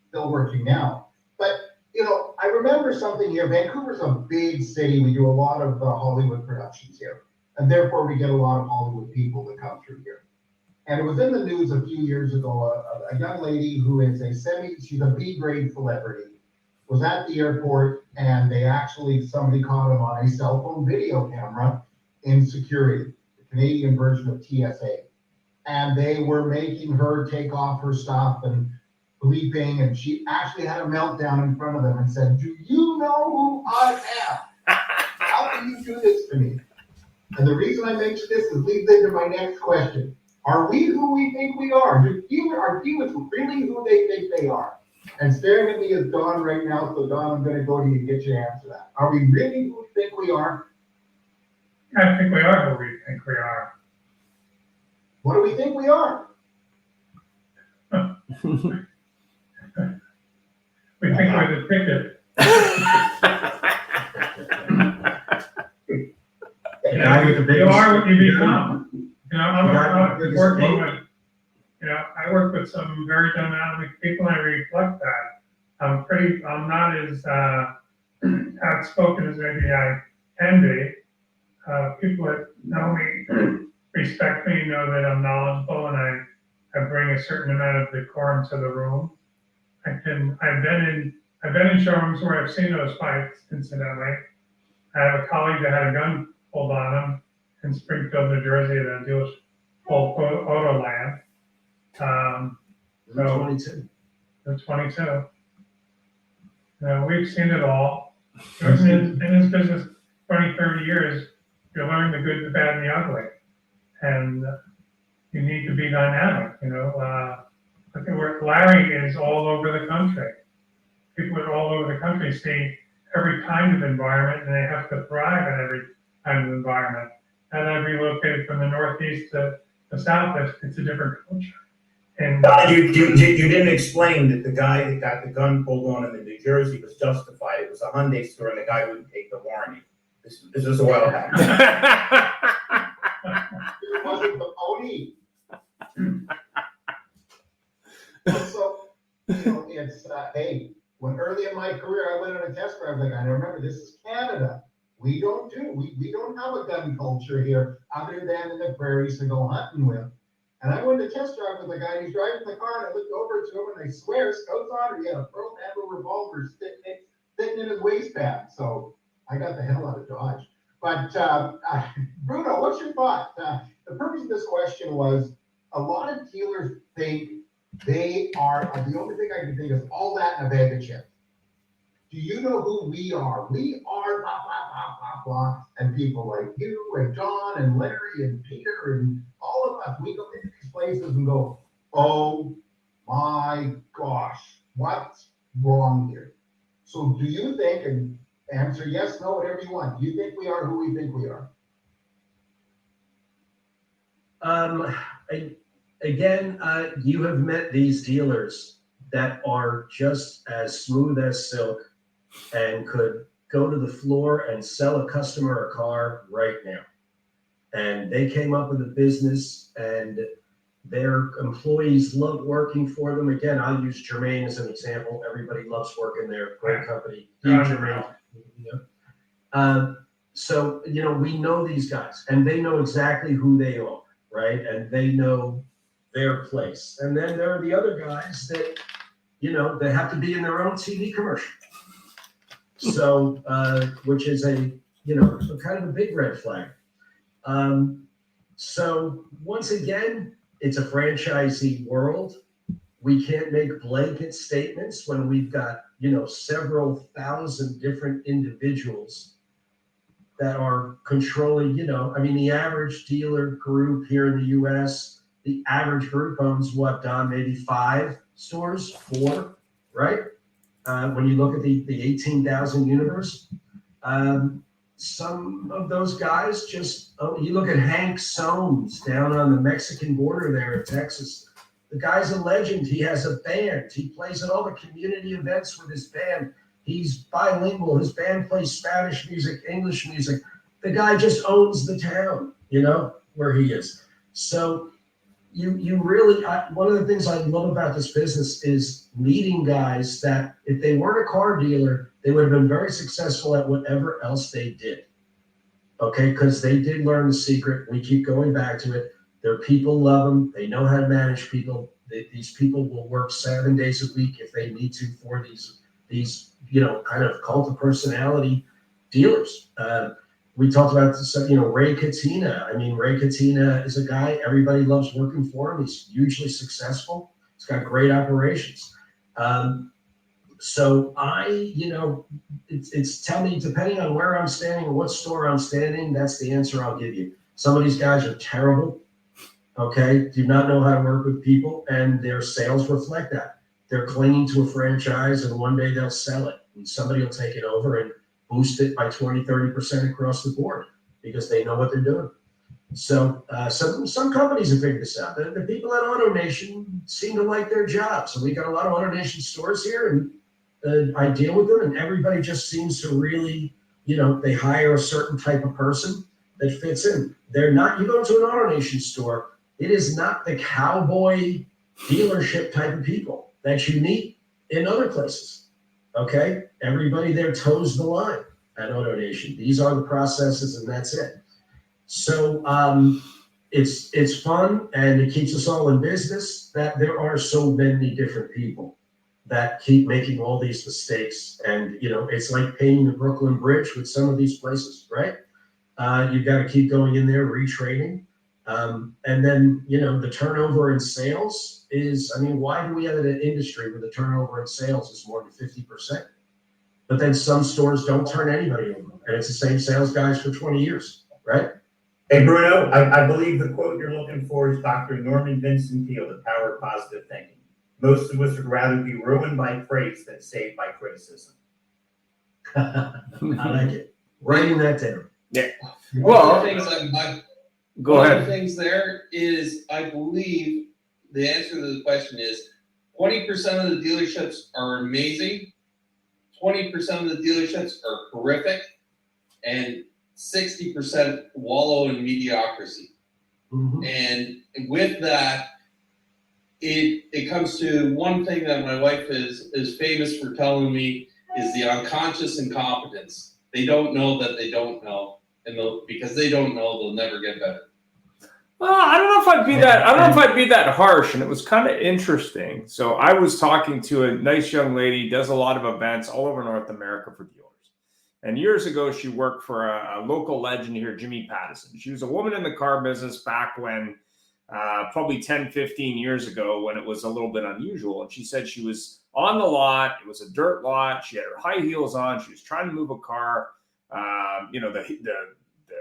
S8: still working now. But you know, I remember something here. Vancouver's a big city. We do a lot of Hollywood productions here. And therefore we get a lot of Hollywood people that come through here. And it was in the news a few years ago, a young lady who is she's a B-grade celebrity, was at the airport, and somebody caught him on a cell phone video camera in security, the Canadian version of TSA. And they were making her take off her stuff and bleeping, and she actually had a meltdown in front of them and said, "Do you know who I am? How can you do this to me?" And the reason I mention this is leads into my next question. Are we who we think we are? Are dealers really who they think they are? And staring at me is Don right now, so Don, I'm going to go to you and get you to answer that. Are we really who we think we are?
S10: I think we are who we think we are.
S8: What do we think we are?
S10: We think we're the ticket. You are what you become. You know, I'm working with, you know, I work with some very dynamic people, and I reflect that. I'm not as outspoken as maybe I can be. People that know me, respect me, know that I'm knowledgeable, and I bring a certain amount of decorum to the room. I've been in showrooms where I've seen those fights, incidentally. I have a colleague that had a gun pulled on him in Springfield, New Jersey, at a dealership called AutoHub.
S9: The 22.
S10: The 22. You know, we've seen it all. In this business, 20, 30 years, you learn the good, the bad, and the ugly. And you need to be dynamic, you know. I think Larry is all over the country. People are all over the country see every kind of environment, and they have to thrive in every kind of environment. And I've relocated from the Northeast to the South. It's a different culture. And
S11: You didn't explain that the guy that got the gun pulled on him in New Jersey was justified. It was a Hyundai store, and the guy wouldn't take the warranty. This is a while back.
S8: It wasn't the pony. So, it's, hey, when early in my career, I went on a test drive, like, I remember this is Canada. We don't have a gun culture here other than in the prairies to go hunting with. And I went to test drive with a guy, and he's driving the car, and I looked over to him, and I swear, Scout's honor, he had a pearl handle revolver sitting in his waistband. So I got the hell out of Dodge. But Bruno, what's your thought? The purpose of this question was a lot of dealers think they are, the only thing I can think is all that in a bag of chips. Do you know who we are? We are blah, blah, blah, blah, blah. And people like you and John and Larry and Peter and all of us, we go into these places and go, oh my gosh, what's wrong here? So do you think, and answer yes, no, whatever you want, do you think we are who we think we are?
S9: Again, you have met these dealers that are just as smooth as silk and could go to the floor and sell a customer a car right now. And they came up with a business and their employees love working for them. Again, I'll use Germain as an example. Everybody loves working there. Great company. Germain. So, we know these guys and they know exactly who they are, right? And they know their place. And then there are the other guys that, they have to be in their own TV commercial. So, which is a kind of a big red flag. So once again, it's a franchisee world. We can't make blanket statements when we've got, several thousand different individuals that are controlling, the average dealer group here in the US, the average group owns what, Don, maybe 5 stores, 4, right? When you look at the 18,000 universe, some of those guys just, you look at Hank Soames down on the Mexican border there in Texas. The guy's a legend. He has a band. He plays at all the community events with his band. He's bilingual. His band plays Spanish music, English music. The guy just owns the town, where he is. So you really, one of the things I love about this business is meeting guys that if they weren't a car dealer, they would have been very successful at whatever else they did. Okay, because they did learn the secret. We keep going back to it. Their people love them. They know how to manage people. These people will work 7 days a week if they need to for these kind of cult of personality dealers. We talked about this, Ray Katina. Ray Katina is a guy, everybody loves working for him. He's hugely successful. He's got great operations. So it's tell me, depending on where I'm standing or what store I'm standing, that's the answer I'll give you. Some of these guys are terrible, okay? Do not know how to work with people, and their sales reflect that. They're clinging to a franchise, and one day they'll sell it, and somebody will take it over and boost it by 20, 30% across the board because they know what they're doing. So some companies have figured this out. The people at AutoNation seem to like their job. So we got a lot of AutoNation stores here, and I deal with them, and everybody just seems to really, they hire a certain type of person that fits in. They're not, you go to an AutoNation store, it is not the cowboy dealership type of people that you meet in other places. Okay, everybody there toes the line at AutoNation. These are the processes, and that's it. So it's fun, and it keeps us all in business. That there are so many different people that keep making all these mistakes, and it's like painting the Brooklyn Bridge with some of these places, right? You've got to keep going in there, retraining. And then, the turnover in sales is, why do we have an industry where the turnover in sales is more than 50%? But then some stores don't turn anybody over, and it's the same sales guys for 20 years, right?
S11: Hey, Bruno, I believe the quote you're looking for is Dr. Norman Vincent Peale, The Power of Positive Thinking. Most of us would rather be ruined by praise than saved by criticism.
S9: I like it. Writing that down.
S1: Yeah.
S12: One of the things there is, I believe the answer to the question is 20% of the dealerships are amazing, 20% of the dealerships are horrific, and 60% wallow in mediocrity.
S9: Mm-hmm.
S12: And with that, it comes to one thing that my wife is famous for telling me is the unconscious incompetence. They don't know that they don't know, and because they don't know, they'll never get better.
S1: Well, I don't know if I'd be that. I don't know if I'd be that harsh. And it was kind of interesting. So I was talking to a nice young lady, does a lot of events all over North America for dealers. And years ago, she worked for a local legend here, Jimmy Pattison. She was a woman in the car business back when, probably 10, 15 years ago, when it was a little bit unusual. And she said she was on the lot. It was a dirt lot. She had her high heels on. She was trying to move a car. The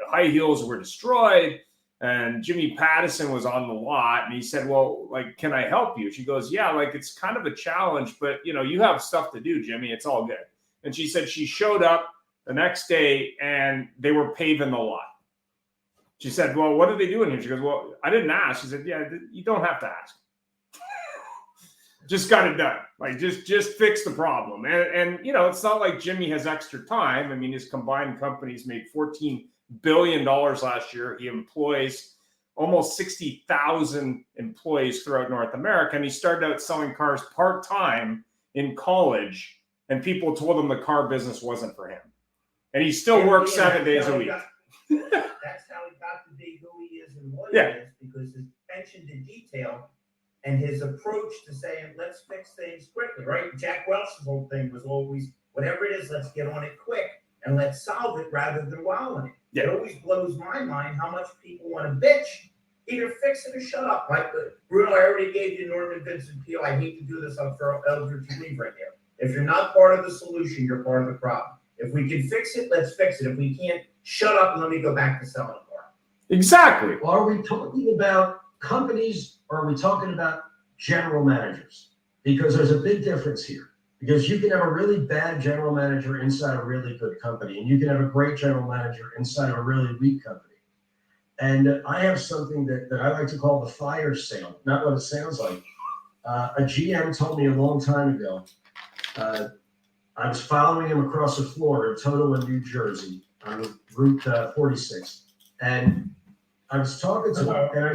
S1: high heels were destroyed. And Jimmy Pattison was on the lot, and he said, well, like, can I help you? She goes, yeah, like, it's kind of a challenge, but, you have stuff to do, Jimmy. It's all good. And she said she showed up the next day, and they were paving the lot. She said, well, what are they doing here? She goes, well, I didn't ask. She said, yeah, you don't have to ask. Just got it done. Like, just fix the problem. And it's not like Jimmy has extra time. I mean, his combined companies made $14 billion last year. He employs almost 60,000 employees throughout North America. And he started out selling cars part-time in college, and people told him the car business wasn't for him. And he still works 7 days a week.
S11: That's how he got to be who he is and what he is, because his attention to detail and his approach to saying, let's fix things quickly, right? Jack Welch's whole thing was always, whatever it is, let's get on it quick and let's solve it rather than wallow in it.
S1: Yeah.
S11: It always blows my mind how much people want to bitch. Either fix it or shut up. Like Bruno, I already gave you Norman Vincent Peale. I hate to do this on Eldridge Leave right here. If you're not part of the solution, you're part of the problem. If we can fix it, let's fix it. If we can't, shut up and let me go back to selling a car.
S1: Exactly.
S9: Well, are we talking about companies or are we talking about general managers? Because there's a big difference here. Because you can have a really bad general manager inside a really good company, and you can have a great general manager inside of a really weak company. And I have something that I like to call the fire sale, not what it sounds like. A GM told me a long time ago, I was following him across the floor in Totowa, New Jersey, on Route 46. And I was talking to him, and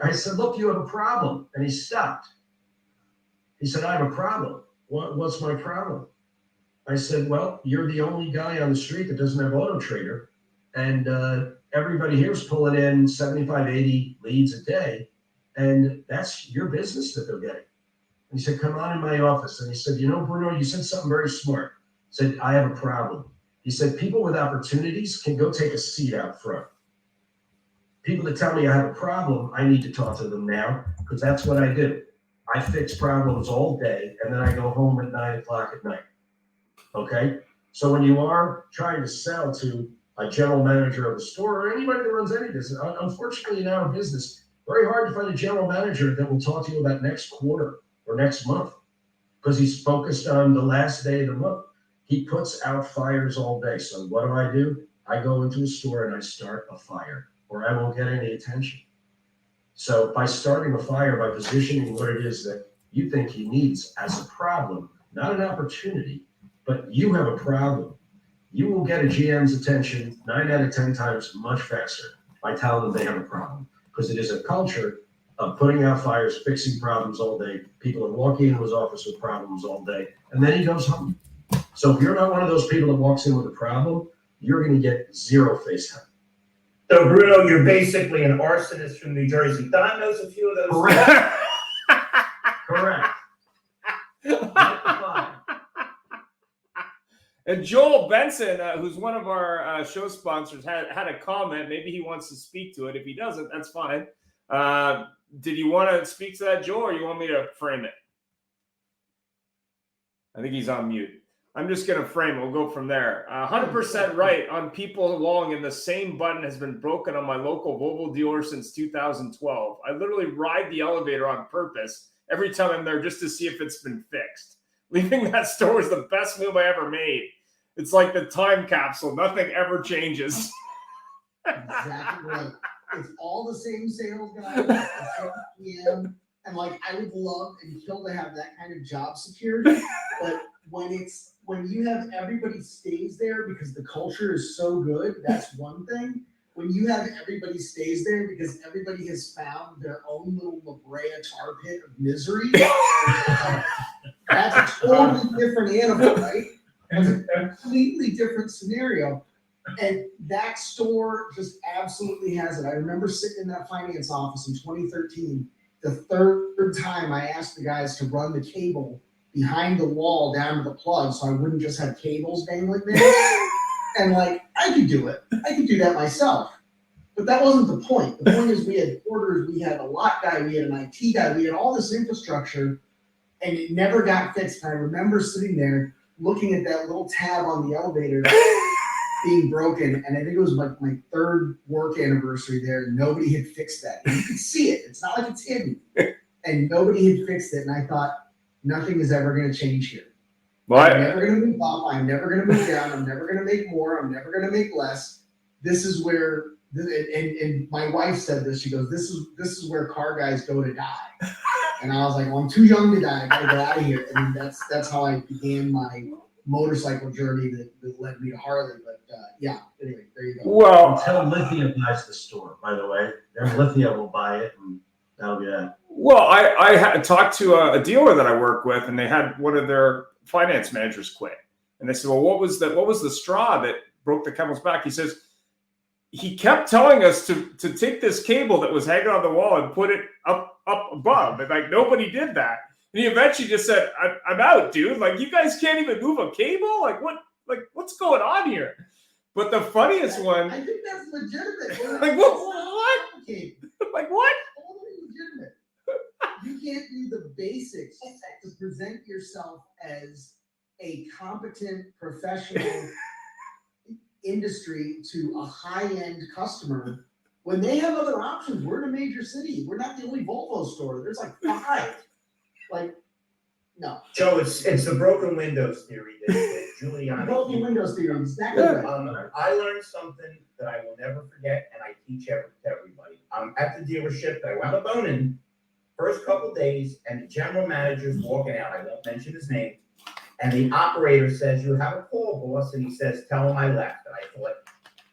S9: I said, look, you have a problem. And he stopped. He said, I have a problem. What's my problem? I said, well, you're the only guy on the street that doesn't have Auto Trader. And everybody here is pulling in 75, 80 leads a day. And that's your business that they're getting. And he said, come on in my office. And he said, Bruno, you said something very smart. He said, I have a problem. He said, people with opportunities can go take a seat out front. People that tell me I have a problem, I need to talk to them now, because that's what I do. I fix problems all day, and then I go home at 9 o'clock at night. Okay? So when you are trying to sell to a general manager of a store or anybody that runs any business, unfortunately in our business, very hard to find a general manager that will talk to you about next quarter or next month, because he's focused on the last day of the month. He puts out fires all day. So what do? I go into a store and I start a fire, or I won't get any attention. So by starting a fire, by positioning what it is that you think he needs as a problem, not an opportunity, but you have a problem, you will get a GM's attention 9 out of 10 times much faster by telling them they have a problem. Because it is a culture of putting out fires, fixing problems all day. People are walking into his office with problems all day, and then he goes home. So if you're not one of those people that walks in with a problem, you're going to get zero face time.
S11: So Bruno, you're basically an arsonist from New Jersey. Don knows a few of those.
S9: Correct. Correct.
S1: And Joel Benson, who's one of our show sponsors, had a comment. Maybe he wants to speak to it. If he doesn't, that's fine. Did you want to speak to that, Joel, or you want me to frame it? I think he's on mute. I'm just going to frame it. We'll go from there. 100% right on people long, and the same button has been broken on my local Volvo dealer since 2012. I literally ride the elevator on purpose every time I'm there just to see if it's been fixed. Leaving that store was the best move I ever made. It's like the time capsule. Nothing ever changes.
S14: Exactly right. It's all the same sales guys, PM, and like I would love and kill to have that kind of job security, but when you have everybody stays there because the culture is so good, that's one thing. when you have everybody stays there because everybody has found their own little La Brea tar pit of misery, that's a totally different animal, right? That's a completely different scenario. And that store just absolutely has it. I remember sitting in that finance office in 2013. The third time I asked the guys to run the cable behind the wall down to the plug so I wouldn't just have cables dangling there. And like, I could do it. I could do that myself. But that wasn't the point. The point is we had porters, we had a lot guy, we had an IT guy, we had all this infrastructure, and it never got fixed. And I remember sitting there looking at that little tab on the elevator being broken, and I think it was like my third work anniversary there, and nobody had fixed that. And you could see it. It's not like it's hidden. And nobody had fixed it. And I thought, nothing is ever going to change here. I'm never going to move up. I'm never going to move down. I'm never going to make more. I'm never going to make less. This is where, and my wife said this. She goes, "This is where car guys go to die." And I was like, "Well, I'm too young to die. I got to get out of here." And that's how I began my motorcycle journey that led me to Harley. But yeah, anyway, there you go.
S1: Well,
S9: until Lithia buys the store, by the way, then Lithia will buy it, and that'll be that.
S1: Well, I had talked to a dealer that I work with, and they had one of their finance managers quit, and they said, "Well, what was the straw that broke the camel's back?" He says he kept telling us to take this cable that was hanging on the wall and put it up above, and like nobody did that. And he eventually just said, "I'm out, dude. Like you guys can't even move a cable. Like what's going on here?" But the funniest one,
S14: I think that's legitimate.
S1: like what? Like what?
S14: Totally legitimate. You can't do the basics to present yourself as a competent professional industry to a high-end customer when they have other options. We're in a major city. We're not the only Volvo store. There's like 5. Like, no.
S11: Joe, it's the broken windows theory that Giuliani.
S14: Broken windows theory, exactly right.
S11: I learned something that I will never forget, and I teach everybody. I'm at the dealership that I wound up owning first couple days, and the general manager's walking out. I won't mention his name. And the operator says, "You have a call, boss." And he says, "Tell him I left." And I thought,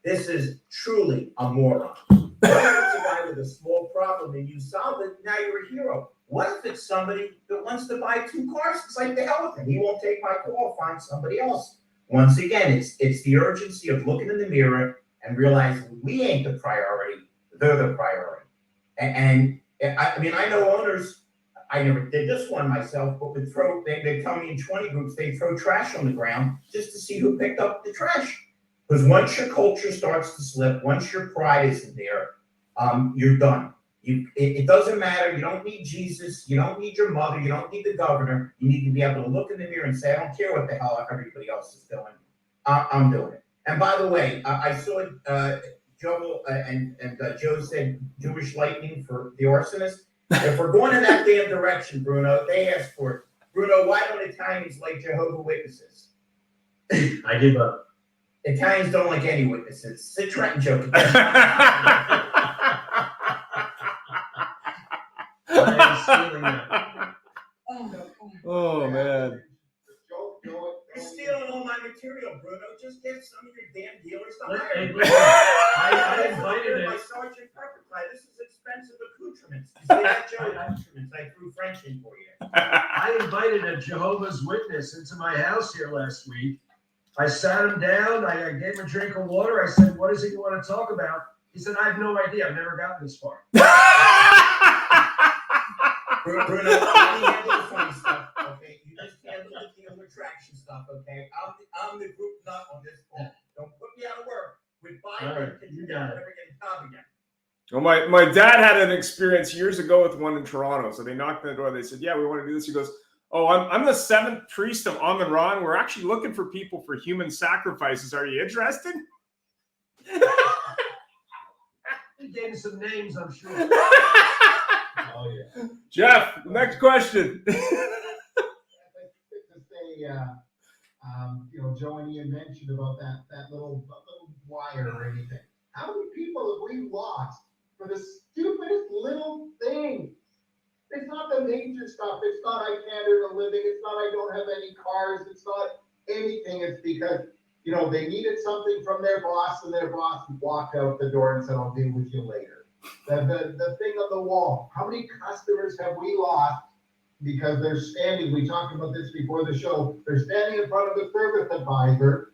S11: this is truly a moron. What if it's a guy with a small problem and you solve it? Now you're a hero. What if it's somebody that wants to buy 2 cars? It's like the hell with him. He won't take my call. Find somebody else. Once again, it's the urgency of looking in the mirror and realizing we ain't the priority. They're the priority. And I mean, I know owners. I never did this one myself, but they tell me in 20 groups, they throw trash on the ground just to see who picked up the trash. Because once your culture starts to slip, once your pride isn't there, you're done. It doesn't matter. You don't need Jesus. You don't need your mother. You don't need the governor. You need to be able to look in the mirror and say, "I don't care what the hell everybody else is doing. I'm doing it." And by the way, I saw Joe and Joe said Jewish lightning for the arsonist. If we're going in that damn direction, Bruno, they asked for it. Bruno, why don't Italians like Jehovah's Witnesses?
S9: I give up.
S11: Italians don't like any witnesses. Sit right and joke.
S1: Oh man.
S11: You're stealing all my material, Bruno. Just get some of your damn dealers to
S9: Hey,
S11: hire me.
S9: I invited
S11: my
S9: it.
S11: Sergeant Pepper class. This is expensive accoutrements. You see that, Joe? Accoutrements. I threw French in for you.
S9: I invited a Jehovah's Witness into my house here last week. I sat him down. I gave him a drink of water. I said, "What is it you want to talk about?" He said, "I have no idea. I've never gotten this far."
S11: Bruno, you handle the funny stuff, okay? You just handle the deal attraction stuff, okay? I'm the group nut on this call. Don't put me out of work. With Biden,
S9: All right, you got it.
S11: never get a job again.
S1: Well, my dad had an experience years ago with one in Toronto. So they knocked on the door. They said, "Yeah, we want to do this." He goes, "Oh, I'm the 7th priest of Amun Ra. We're actually looking for people for human sacrifices. Are you interested?"
S9: He gave me some names, I'm sure.
S8: Oh, yeah.
S1: Jeff, next question.
S8: To say, Joe and Ian mentioned about that little wire or anything. How many people have we lost for the stupidest little things? It's not the major stuff. It's not I can't earn a living. It's not I don't have any cars. It's not anything. It's because, you know, they needed something from their boss and their boss walked out the door and said, I'll deal with you later. The thing on the wall, how many customers have we lost because they're standing, we talked about this before the show, they're standing in front of the service advisor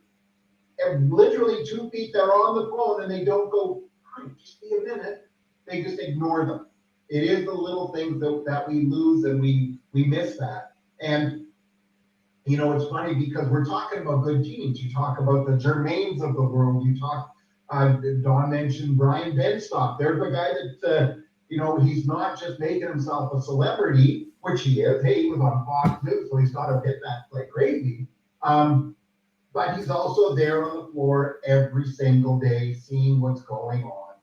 S8: and literally 2 feet, they're on the phone and they don't go, hi, just be a minute. They just ignore them. It is the little things that we lose and we miss that. And, you know, it's funny because we're talking about good teams. You talk about the Germains of the world. You talk, Don mentioned Brian Benstock. There's a guy that, you know, he's not just making himself a celebrity, which he is. Hey, he was on Fox News, so he's got to hit that like crazy. But he's also there on the floor every single day, seeing what's going on.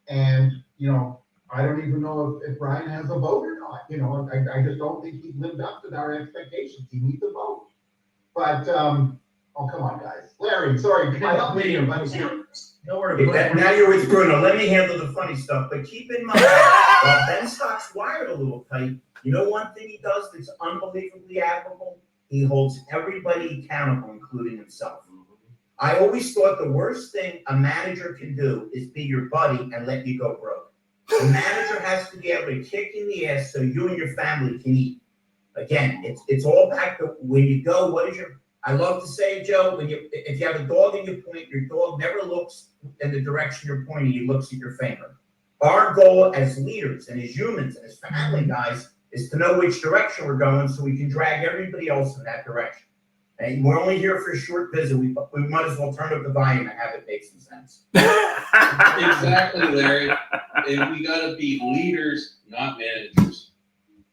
S8: And, you know, I don't even know if Brian has a vote or not. You know, I just don't think he's lived up to our expectations. He needs a vote. But, oh, come on, guys. Larry, sorry, can I help you?
S11: Don't worry. Now you're with Bruno. Let me handle the funny stuff. But keep in mind, while Ben Stock's wired a little tight, you know one thing he does that's unbelievably admirable? He holds everybody accountable, including himself. I always thought the worst thing a manager can do is be your buddy and let you go broke. The manager has to be able to kick in the ass so you and your family can eat. Again, it's all back to when you go, what is your, I love to say, Joe, if you have a dog and you point, your dog never looks in the direction you're pointing, he looks at your finger. Our goal as leaders and as humans and as family guys is to know which direction we're going so we can drag everybody else in that direction. And we're only here for a short visit. We might as well turn up the volume and have it make some sense.
S12: Exactly, Larry. And we got to be leaders, not managers.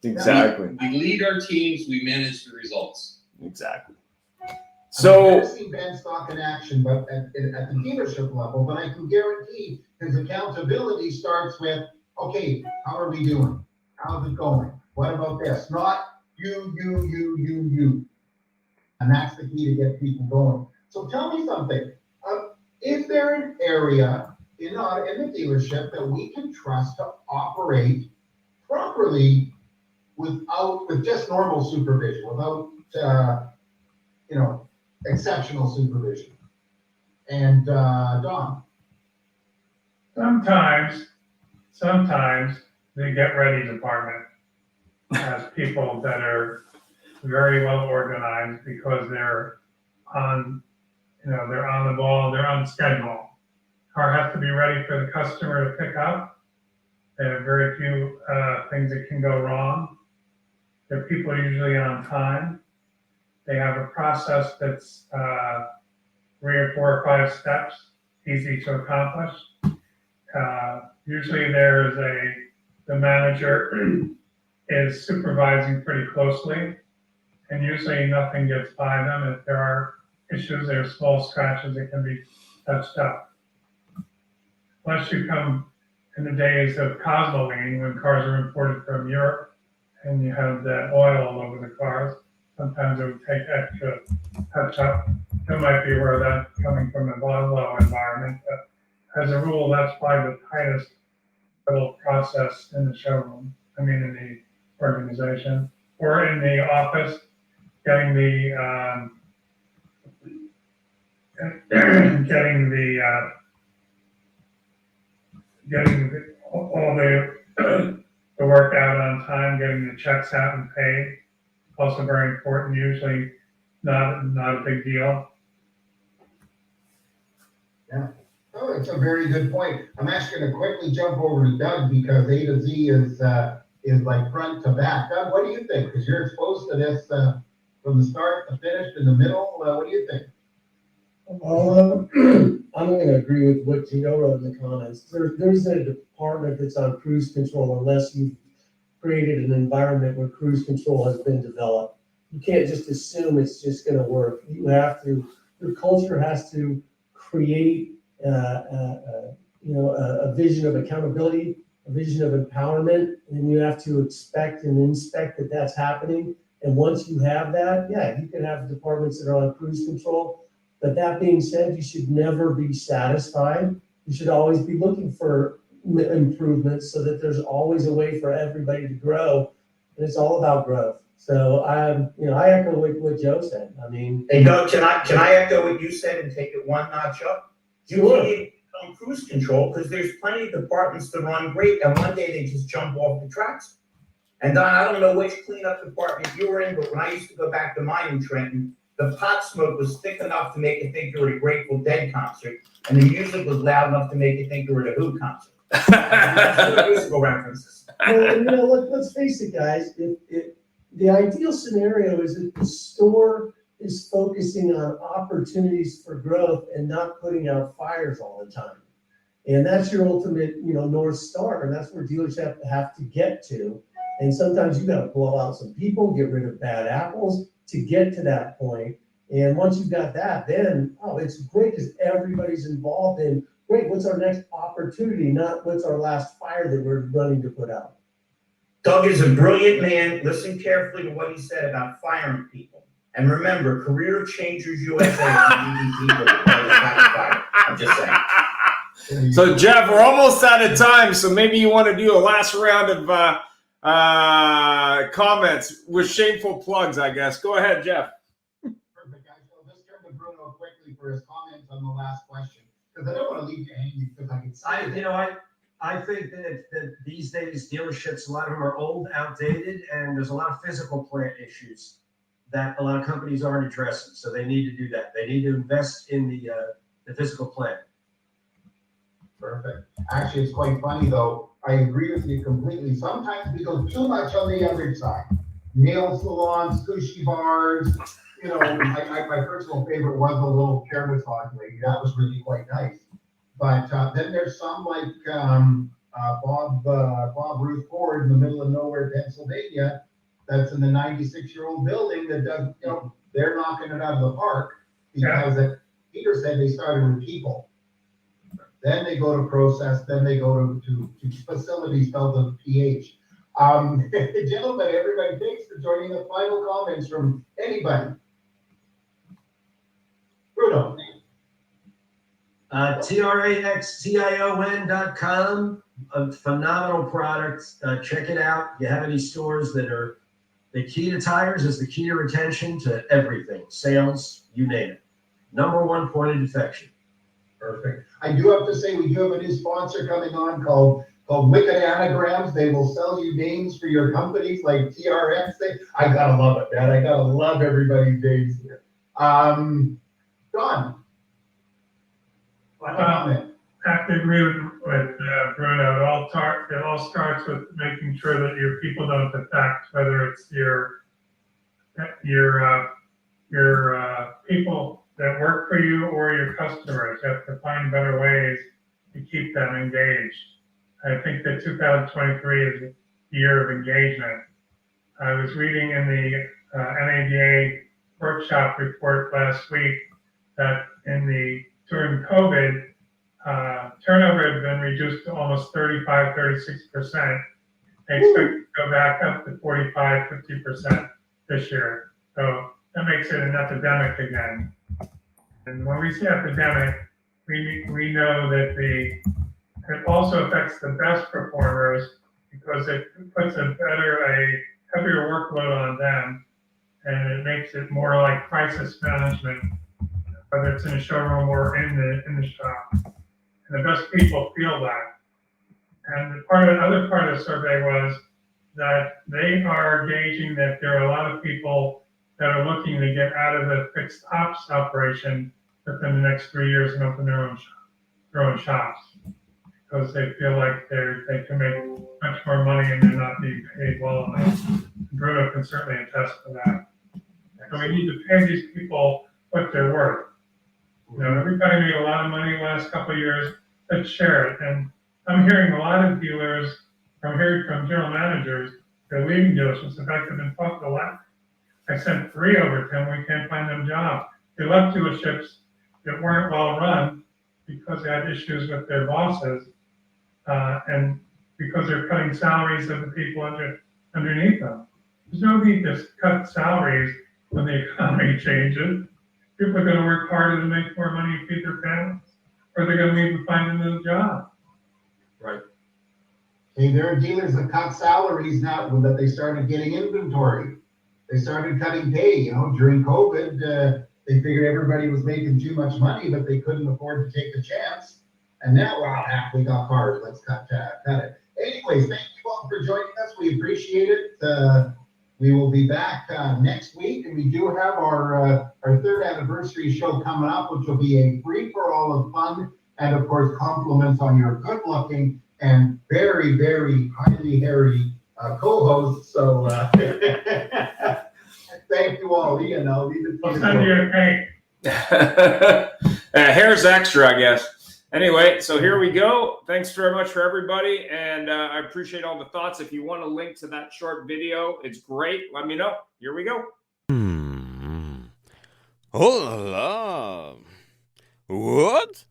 S1: Exactly.
S12: We lead our teams. We manage the results.
S1: Exactly.
S8: I've
S1: So
S8: never seen Ben Stock in action, but at the dealership level, but I can guarantee his accountability starts with, okay, how are we doing? How's it going? What about this? Not you. And that's the key to get people going. So tell me something. Is there an area in the dealership that we can trust to operate properly with just normal supervision, without exceptional supervision? And Don.
S10: Sometimes the get ready department has people that are very well organized because they're on the ball, they're on schedule. Car has to be ready for the customer to pick up. There are very few things that can go wrong. The people are usually on time. They have a process that's 3 or 4 or 5 steps, easy to accomplish. Usually the manager is supervising pretty closely, and usually nothing gets by them. If there are issues, there are small scratches that can be touched up. Unless you come in the days of Cosmoline, when cars are imported from Europe and you have that oil all over the cars, sometimes it would take extra touch up. You might be aware of that coming from a Volvo environment, but as a rule, that's probably the tightest little process in the showroom, in the organization, or in the office, getting all the work out on time, getting the checks out and paid. Also very important, usually not a big deal.
S8: Yeah. Oh, it's a very good point. I'm actually going to quickly jump over to Doug because A to Z is like front to back. Doug, what do you think? Because you're exposed to this from the start to finish, in the middle. What do you think?
S13: Well, I'm going to agree with what Gino wrote in the comments. There's a department that's on cruise control unless you've created an environment where cruise control has been developed. You can't just assume it's just going to work. You have to, your culture has to create a vision of accountability, a vision of empowerment, and you have to expect and inspect that that's happening. And once you have that, yeah, you can have departments that are on cruise control. But that being said, you should never be satisfied. You should always be looking for improvements so that there's always a way for everybody to grow. And it's all about growth. So, I echo what Joe said. I mean,
S11: Hey, Doug, can I echo what you said and take it one notch up? You
S13: Sure.
S11: can't on cruise control, because there's plenty of departments that run great, and one day they just jump off the tracks. And Don, I don't know which cleanup department you were in, but when I used to go back to mine in Trenton, the pot smoke was thick enough to make you think you were at a Grateful Dead concert, and the music was loud enough to make you think you were at a Who concert. Musical references.
S13: well, let's face it, guys. The ideal scenario is that the store is focusing on opportunities for growth and not putting out fires all the time. And that's your ultimate, North Star, and that's where dealers have to get to. And sometimes you gotta blow out some people, get rid of bad apples to get to that point. And once you've got that, then, it's great because everybody's involved in, great, what's our next opportunity, not what's our last fire that we're running to put out.
S11: Doug is a brilliant man. Listen carefully to what he said about firing people. And remember, Career Changers USA. I'm just saying.
S1: So Jeff, we're almost out of time. So maybe you want to do a last round of comments with shameful plugs, I guess. Go ahead, Jeff.
S8: Perfect, guys. So let's turn to Bruno quickly for his comments on the last question, because I don't want to leave you hanging, because I can see
S9: I think that these days dealerships, a lot of them are old, outdated, and there's a lot of physical plant issues that a lot of companies aren't addressing. So they need to do that. They need to invest in the physical plant.
S8: Perfect. Actually, it's quite funny though. I agree with you completely. Sometimes we go too much on the other side. Nail salons, sushi bars. My personal favorite was the little chair massage lady. That was really quite nice. But then there's some like Bob Ruth Ford in the middle of nowhere, Pennsylvania. That's in the 96-year-old building that does. They're knocking it out of the park because Peter said they started with people. Then they go to process, then they go to facilities, spelled with PH. Gentlemen, everybody, thanks for joining. The final comments from anybody. Bruno.
S9: TRAXTION.com, a phenomenal product. Check it out. You have any stores that are the key to tires is the key to retention to everything, sales, you name it. Number one point of defection.
S8: Perfect. I do have to say, we do have a new sponsor coming on called Wicked Anagrams. They will sell you names for your companies like TRX. I gotta love it, man. I gotta love everybody's names here. Don.
S10: I have to agree with Bruno. It all starts with making sure that your people don't defect, whether it's your people that work for you or your customers. You have to find better ways to keep them engaged. I think that 2023 is a year of engagement. I was reading in the NIADA workshop report last week that during COVID, turnover had been reduced to almost 35–36%. They expect to go back up to 45–50% this year. So that makes it an epidemic again. And when we say epidemic, we know that it also affects the best performers because it puts a heavier workload on them, and it makes it more like crisis management, whether it's in a showroom or in the shop. And the best people feel that. And the other part of the survey was that they are gauging that there are a lot of people that are looking to get out of the fixed ops operation within the next 3 years and open their own shops, because they feel like they can make much more money and they're not being paid well enough. Bruno can certainly attest to that. So we need to pay these people what they're worth. Everybody made a lot of money the last couple of years. Let's share it. And I'm hearing a lot of dealers, I'm hearing from general managers, they're leaving dealerships. In fact, they've been fucked a lot. I sent 3 over to them. We can't find them jobs. They left dealerships that weren't well run because they had issues with their bosses, and because they're cutting salaries of the people underneath them. There's no need to cut salaries when the economy changes. People are going to work harder to make more money and feed their families, or they're going to need to find another job.
S9: Right.
S8: Hey, there are dealers that cut salaries now that they started getting inventory. they started cutting pay, during COVID. They figured everybody was making too much money, but they couldn't afford to take the chance. And now, wow, we got cars, let's cut it. Anyways, thank you all for joining us. We appreciate it. We will be back next week, and we do have our third anniversary show coming up, which will be a free-for-all of fun, and of course, compliments on your good-looking and very, very highly hairy co-hosts. So thank you all. Ian, I'll leave it to
S10: I'll
S8: you.
S10: send you a paint.
S1: Hair's extra, I guess. Anyway, so here we go. Thanks very much for everybody, and I appreciate all the thoughts. If you want a link to that short video, it's great. Let me know. Here we go.
S15: Oh la la. What?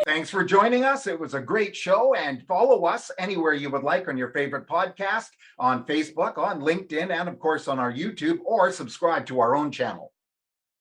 S16: Thanks for joining us. It was a great show, and follow us anywhere you would like on your favorite podcast, on Facebook, on LinkedIn, and of course on our YouTube, or subscribe to our own channel.